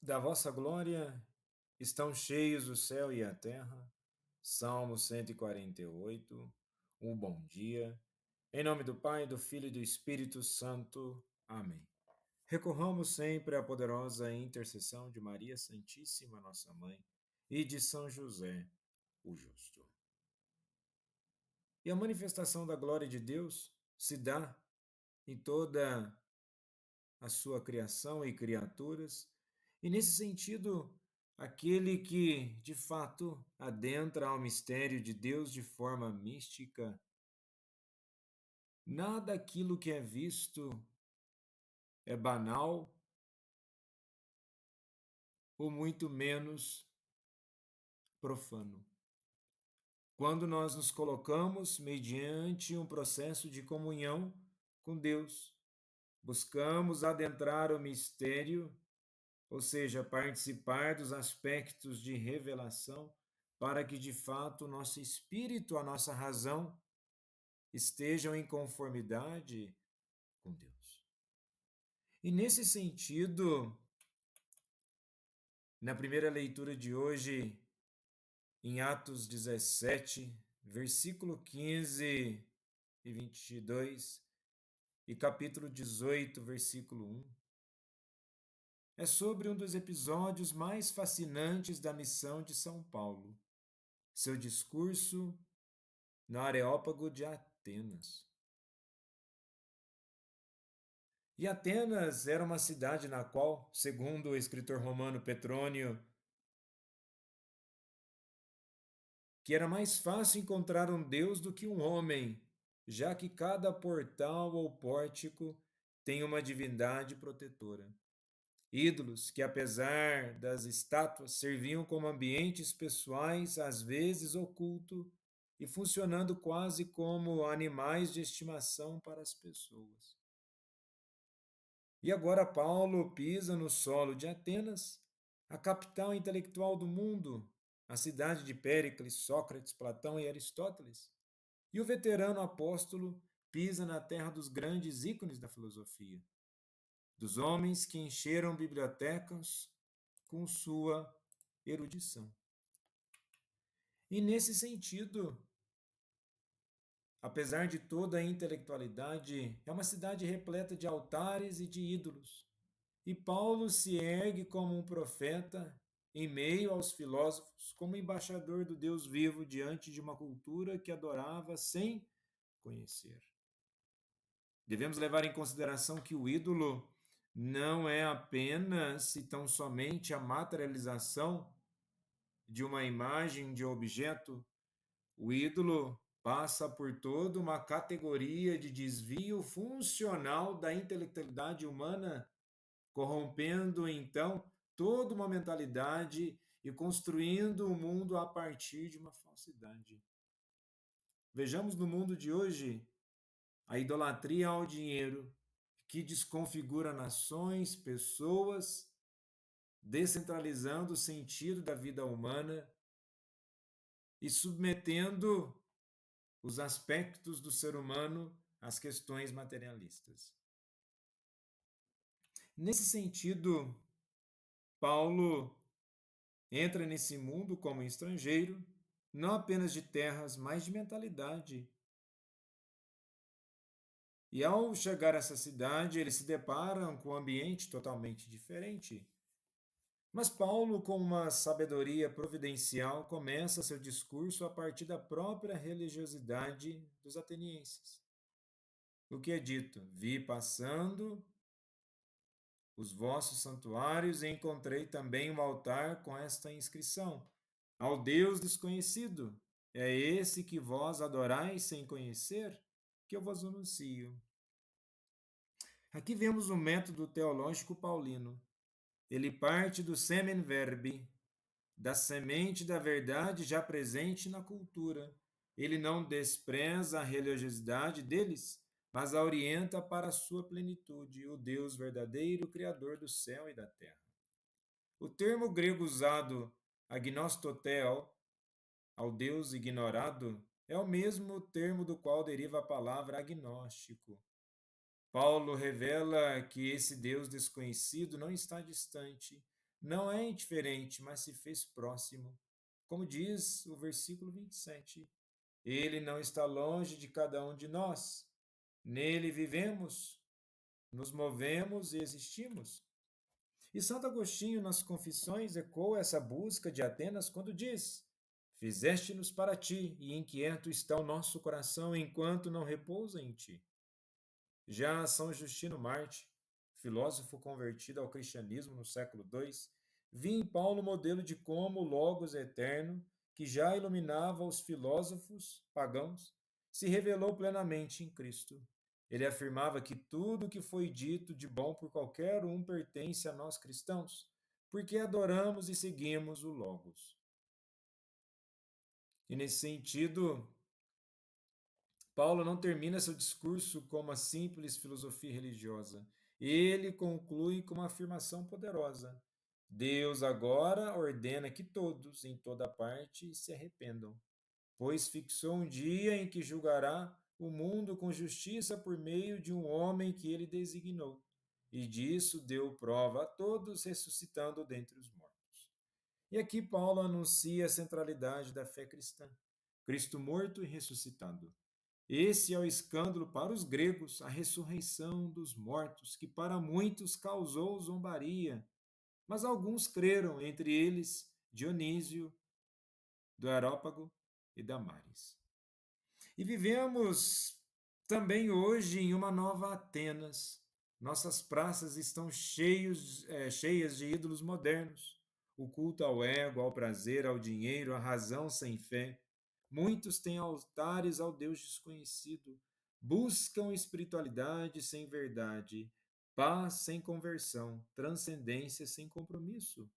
Da vossa glória estão cheios o céu e a terra. Salmo 148. Um bom dia. Em nome do Pai, do Filho e do Espírito Santo. Amém. Recorramos sempre à poderosa intercessão de Maria Santíssima, nossa Mãe, e de São José, o Justo. E a manifestação da glória de Deus se dá em toda a sua criação e criaturas, e nesse sentido, aquele que de fato adentra ao mistério de Deus de forma mística, nada aquilo que é visto é banal, ou muito menos profano. Quando nós nos colocamos mediante um processo de comunhão com Deus, buscamos adentrar o mistério, ou seja, participar dos aspectos de revelação, para que de fato o nosso espírito, a nossa razão estejam em conformidade com Deus. E nesse sentido, na primeira leitura de hoje, em Atos 17, versículo 15 e 22, e capítulo 18, versículo 1, é sobre um dos episódios mais fascinantes da missão de São Paulo, seu discurso no Areópago de Atenas. E Atenas era uma cidade na qual, segundo o escritor romano Petrônio, que era mais fácil encontrar um deus do que um homem, já que cada portal ou pórtico tem uma divindade protetora. Ídolos que, apesar das estátuas, serviam como ambientes pessoais, às vezes oculto, e funcionando quase como animais de estimação para as pessoas. E agora Paulo pisa no solo de Atenas, a capital intelectual do mundo, a cidade de Péricles, Sócrates, Platão e Aristóteles. E o veterano apóstolo pisa na terra dos grandes ícones da filosofia, dos homens que encheram bibliotecas com sua erudição. E nesse sentido, apesar de toda a intelectualidade, é uma cidade repleta de altares e de ídolos. E Paulo se ergue como um profeta em meio aos filósofos, como embaixador do Deus vivo diante de uma cultura que adorava sem conhecer. Devemos levar em consideração que o ídolo não é apenas e tão somente a materialização de uma imagem de objeto. O ídolo passa por toda uma categoria de desvio funcional da intelectualidade humana, corrompendo então toda uma mentalidade e construindo o mundo a partir de uma falsidade. Vejamos no mundo de hoje a idolatria ao dinheiro, que desconfigura nações, pessoas, descentralizando o sentido da vida humana e submetendo os aspectos do ser humano às questões materialistas. Nesse sentido, Paulo entra nesse mundo como estrangeiro, não apenas de terras, mas de mentalidade. E ao chegar a essa cidade, eles se deparam com um ambiente totalmente diferente. Mas Paulo, com uma sabedoria providencial, começa seu discurso a partir da própria religiosidade dos atenienses. O que é dito? Vi passando os vossos santuários e encontrei também um altar com esta inscrição: Ao Deus desconhecido. É esse que vós adorais sem conhecer, que eu vos anuncio. Aqui vemos o método teológico paulino. Ele parte do semen verbi, da semente da verdade já presente na cultura. Ele não despreza a religiosidade deles, mas a orienta para a sua plenitude, o Deus verdadeiro, Criador do céu e da terra. O termo grego usado, agnostotel, ao Deus ignorado, é o mesmo termo do qual deriva a palavra agnóstico. Paulo revela que esse Deus desconhecido não está distante, não é indiferente, mas se fez próximo. Como diz o versículo 27, ele não está longe de cada um de nós. Nele vivemos, nos movemos e existimos. E Santo Agostinho, nas Confissões, ecoa essa busca de Atenas quando diz: Fizeste-nos para ti, e inquieto está o nosso coração enquanto não repousa em ti. Já São Justino Marte, filósofo convertido ao cristianismo no século II, via em Paulo o modelo de como o Logos eterno, que já iluminava os filósofos pagãos, se revelou plenamente em Cristo. Ele afirmava que tudo o que foi dito de bom por qualquer um pertence a nós cristãos, porque adoramos e seguimos o Logos. E nesse sentido, Paulo não termina seu discurso com uma simples filosofia religiosa. Ele conclui com uma afirmação poderosa. Deus agora ordena que todos, em toda parte, se arrependam, pois fixou um dia em que julgará o mundo com justiça por meio de um homem que ele designou. E disso deu prova a todos, ressuscitando dentre os mortos. E aqui Paulo anuncia a centralidade da fé cristã. Cristo morto e ressuscitado. Esse é o escândalo para os gregos, a ressurreição dos mortos, que para muitos causou zombaria. Mas alguns creram, entre eles Dionísio, do Areópago e Damares. E vivemos também hoje em uma nova Atenas. Nossas praças estão cheias de ídolos modernos. O culto ao ego, ao prazer, ao dinheiro, à razão sem fé. Muitos têm altares ao Deus desconhecido. Buscam espiritualidade sem verdade, paz sem conversão, transcendência sem compromisso.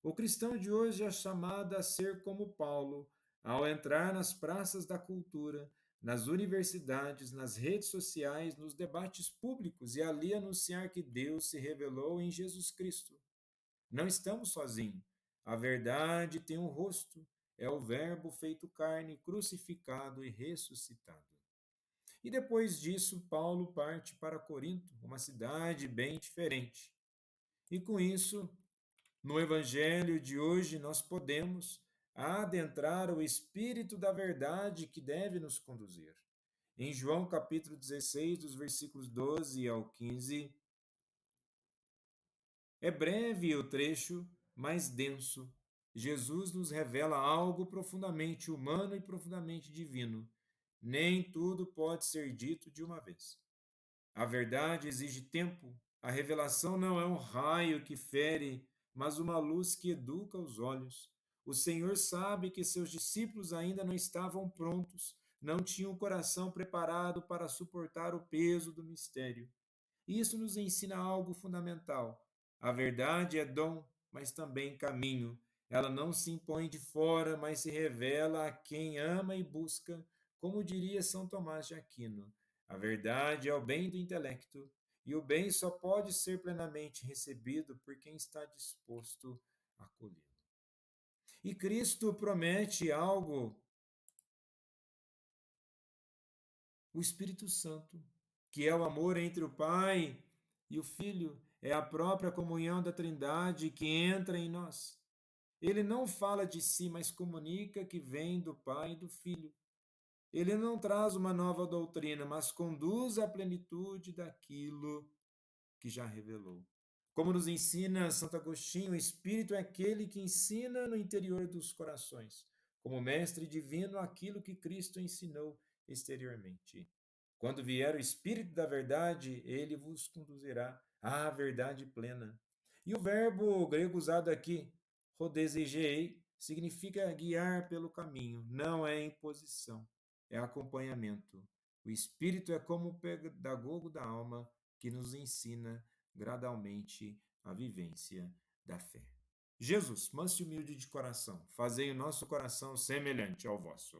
O cristão de hoje é chamado a ser como Paulo, ao entrar nas praças da cultura, nas universidades, nas redes sociais, nos debates públicos e ali anunciar que Deus se revelou em Jesus Cristo. Não estamos sozinhos. A verdade tem um rosto, é o Verbo feito carne, crucificado e ressuscitado. E depois disso, Paulo parte para Corinto, uma cidade bem diferente. E com isso, no Evangelho de hoje, nós podemos adentrar o Espírito da verdade que deve nos conduzir. Em João capítulo 16, dos versículos 12 ao 15, é breve o trecho, mas denso. Jesus nos revela algo profundamente humano e profundamente divino. Nem tudo pode ser dito de uma vez. A verdade exige tempo. A revelação não é um raio que fere, mas uma luz que educa os olhos. O Senhor sabe que seus discípulos ainda não estavam prontos, não tinham o coração preparado para suportar o peso do mistério. Isso nos ensina algo fundamental. A verdade é dom, mas também caminho. Ela não se impõe de fora, mas se revela a quem ama e busca, como diria São Tomás de Aquino. A verdade é o bem do intelecto, e o bem só pode ser plenamente recebido por quem está disposto a acolhê-lo. E Cristo promete algo, o Espírito Santo, que é o amor entre o Pai e o Filho, é a própria comunhão da Trindade que entra em nós. Ele não fala de si, mas comunica que vem do Pai e do Filho. Ele não traz uma nova doutrina, mas conduz à plenitude daquilo que já revelou. Como nos ensina Santo Agostinho, o Espírito é aquele que ensina no interior dos corações, como mestre divino, aquilo que Cristo ensinou exteriormente. Quando vier o Espírito da verdade, ele vos conduzirá à verdade plena. E o verbo grego usado aqui, rodesegei, significa guiar pelo caminho, não é imposição, é acompanhamento. O Espírito é como o pedagogo da alma que nos ensina gradualmente a vivência da fé. Jesus, manso e humilde de coração, fazei o nosso coração semelhante ao vosso.